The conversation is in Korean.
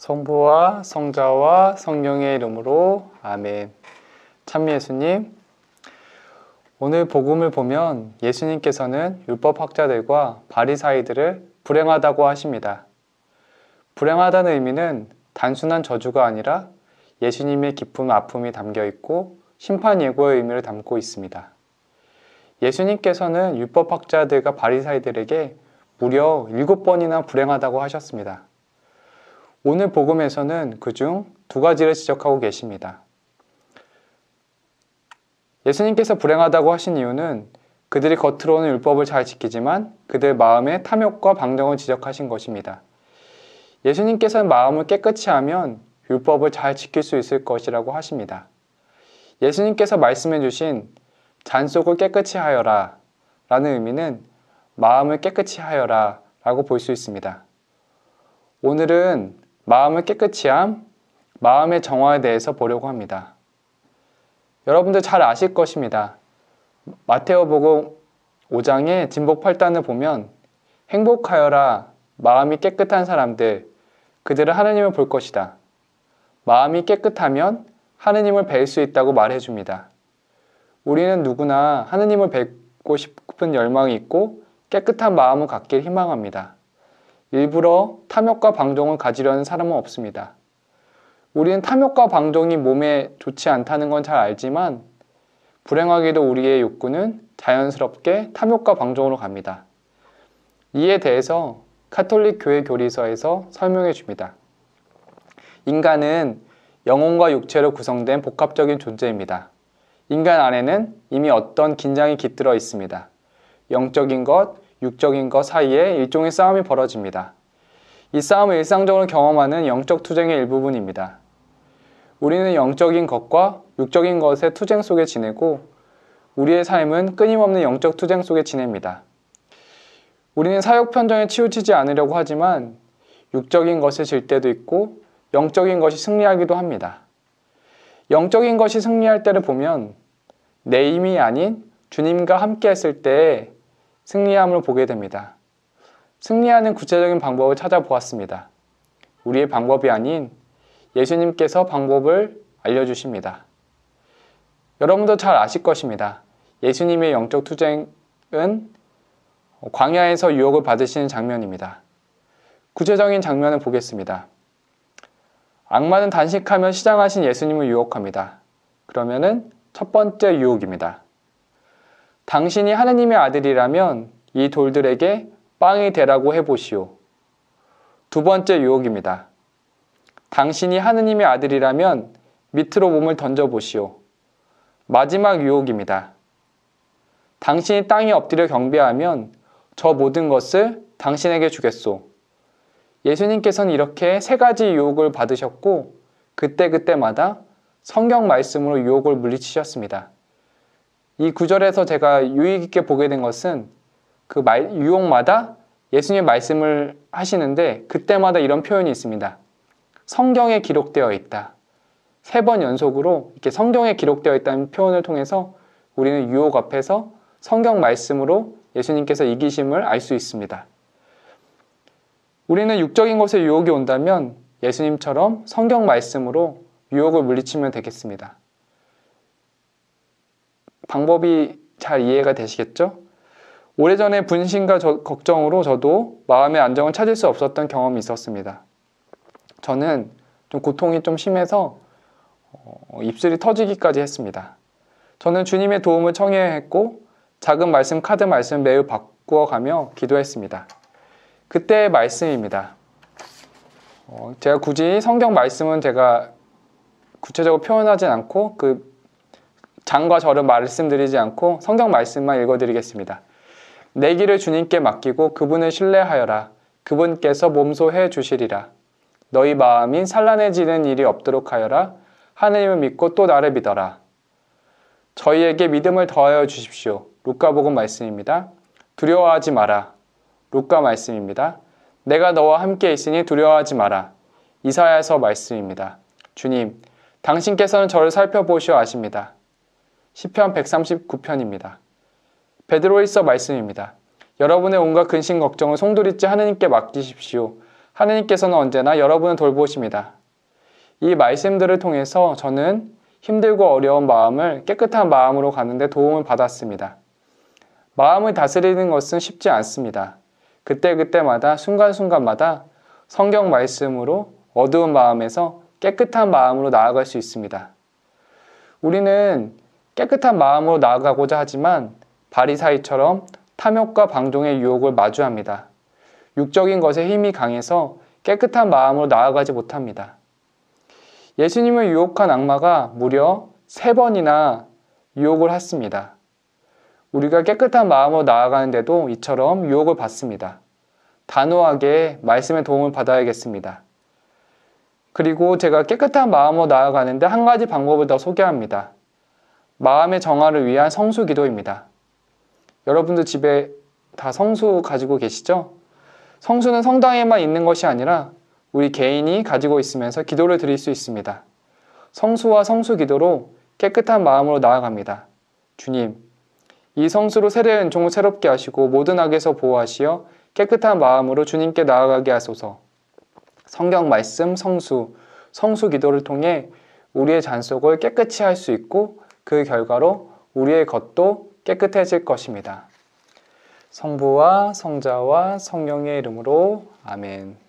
성부와 성자와 성령의 이름으로 아멘. 찬미 예수님, 오늘 복음을 보면 예수님께서는 율법학자들과 바리사이들을 불행하다고 하십니다. 불행하다는 의미는 단순한 저주가 아니라 예수님의 깊은 아픔이 담겨 있고 심판 예고의 의미를 담고 있습니다. 예수님께서는 율법학자들과 바리사이들에게 무려 7번이나 불행하다고 하셨습니다. 오늘 복음에서는 그중 2가지를 지적하고 계십니다. 예수님께서 불행하다고 하신 이유는 그들이 겉으로는 율법을 잘 지키지만 그들 마음의 탐욕과 방종을 지적하신 것입니다. 예수님께서는 마음을 깨끗이 하면 율법을 잘 지킬 수 있을 것이라고 하십니다. 예수님께서 말씀해 주신 잔속을 깨끗이 하여라 라는 의미는 마음을 깨끗이 하여라 라고 볼 수 있습니다. 오늘은 마음을 깨끗이 함, 마음의 정화에 대해서 보려고 합니다. 여러분들 잘 아실 것입니다. 마태오복음 5장의 진복 8단을 보면 행복하여라, 마음이 깨끗한 사람들, 그들은 하느님을 볼 것이다. 마음이 깨끗하면 하느님을 뵐 수 있다고 말해줍니다. 우리는 누구나 하느님을 뵙고 싶은 열망이 있고 깨끗한 마음을 갖길 희망합니다. 일부러 탐욕과 방종을 가지려는 사람은 없습니다. 우리는 탐욕과 방종이 몸에 좋지 않다는 건 잘 알지만 불행하게도 우리의 욕구는 자연스럽게 탐욕과 방종으로 갑니다. 이에 대해서 가톨릭 교회 교리서에서 설명해 줍니다. 인간은 영혼과 육체로 구성된 복합적인 존재입니다. 인간 안에는 이미 어떤 긴장이 깃들어 있습니다. 영적인 것, 육적인 것 사이에 일종의 싸움이 벌어집니다. 이 싸움을 일상적으로 경험하는 영적 투쟁의 일부분입니다. 우리는 영적인 것과 육적인 것의 투쟁 속에 지내고 우리의 삶은 끊임없는 영적 투쟁 속에 지냅니다. 우리는 사욕 편정에 치우치지 않으려고 하지만 육적인 것을 질 때도 있고 영적인 것이 승리하기도 합니다. 영적인 것이 승리할 때를 보면 내 힘이 아닌 주님과 함께 했을 때에 승리함을 보게 됩니다. 승리하는 구체적인 방법을 찾아보았습니다. 우리의 방법이 아닌 예수님께서 방법을 알려주십니다. 여러분도 잘 아실 것입니다. 예수님의 영적 투쟁은 광야에서 유혹을 받으시는 장면입니다. 구체적인 장면을 보겠습니다. 악마는 단식하며 시장하신 예수님을 유혹합니다. 그러면은 첫 번째 유혹입니다. 당신이 하느님의 아들이라면 이 돌들에게 빵이 되라고 해보시오. 2번째 유혹입니다. 당신이 하느님의 아들이라면 밑으로 몸을 던져보시오. 마지막 유혹입니다. 당신이 땅에 엎드려 경배하면 저 모든 것을 당신에게 주겠소. 예수님께서는 이렇게 3가지 유혹을 받으셨고 그때그때마다 성경 말씀으로 유혹을 물리치셨습니다. 이 구절에서 제가 유익 있게 보게 된 것은 그 유혹마다 예수님 말씀을 하시는데 그때마다 이런 표현이 있습니다. 성경에 기록되어 있다. 3번 연속으로 이렇게 성경에 기록되어 있다는 표현을 통해서 우리는 유혹 앞에서 성경 말씀으로 예수님께서 이기심을 알 수 있습니다. 우리는 육적인 것에 유혹이 온다면 예수님처럼 성경 말씀으로 유혹을 물리치면 되겠습니다. 방법이 잘 이해가 되시겠죠? 오래전에 분신과 걱정으로 저도 마음의 안정을 찾을 수 없었던 경험이 있었습니다. 저는 좀 고통이 좀 심해서 입술이 터지기까지 했습니다. 저는 주님의 도움을 청해야 했고 작은 말씀, 카드 말씀 매일 바꾸어가며 기도했습니다. 그때의 말씀입니다. 제가 굳이 성경 말씀은 제가 구체적으로 표현하진 않고 그 장과 절을 말씀드리지 않고 성경 말씀만 읽어드리겠습니다. 내 길을 주님께 맡기고 그분을 신뢰하여라. 그분께서 몸소해 주시리라. 너희 마음이 산란해지는 일이 없도록 하여라. 하느님을 믿고 또 나를 믿어라. 저희에게 믿음을 더하여 주십시오. 루카복음 말씀입니다. 두려워하지 마라. 루카 말씀입니다. 내가 너와 함께 있으니 두려워하지 마라. 이사야서 말씀입니다. 주님, 당신께서는 저를 살펴보시어 아십니다. 시편 139편입니다. 베드로일서 말씀입니다. 여러분의 온갖 근심 걱정을 송두리째 하느님께 맡기십시오. 하느님께서는 언제나 여러분을 돌보십니다. 이 말씀들을 통해서 저는 힘들고 어려운 마음을 깨끗한 마음으로 가는데 도움을 받았습니다. 마음을 다스리는 것은 쉽지 않습니다. 그때그때마다 순간순간마다 성경 말씀으로 어두운 마음에서 깨끗한 마음으로 나아갈 수 있습니다. 우리는 깨끗한 마음으로 나아가고자 하지만 바리사이처럼 탐욕과 방종의 유혹을 마주합니다. 육적인 것에 힘이 강해서 깨끗한 마음으로 나아가지 못합니다. 예수님을 유혹한 악마가 무려 3번이나 유혹을 했습니다. 우리가 깨끗한 마음으로 나아가는데도 이처럼 유혹을 받습니다. 단호하게 말씀의 도움을 받아야겠습니다. 그리고 제가 깨끗한 마음으로 나아가는데 한 가지 방법을 더 소개합니다. 마음의 정화를 위한 성수 기도입니다. 여러분들 집에 다 성수 가지고 계시죠? 성수는 성당에만 있는 것이 아니라 우리 개인이 가지고 있으면서 기도를 드릴 수 있습니다. 성수와 성수 기도로 깨끗한 마음으로 나아갑니다. 주님, 이 성수로 세례의 은총을 새롭게 하시고 모든 악에서 보호하시어 깨끗한 마음으로 주님께 나아가게 하소서. 성경 말씀, 성수 기도를 통해 우리의 잔속을 깨끗이 할 수 있고 그 결과로 우리의 겉도 깨끗해질 것입니다. 성부와 성자와 성령의 이름으로 아멘.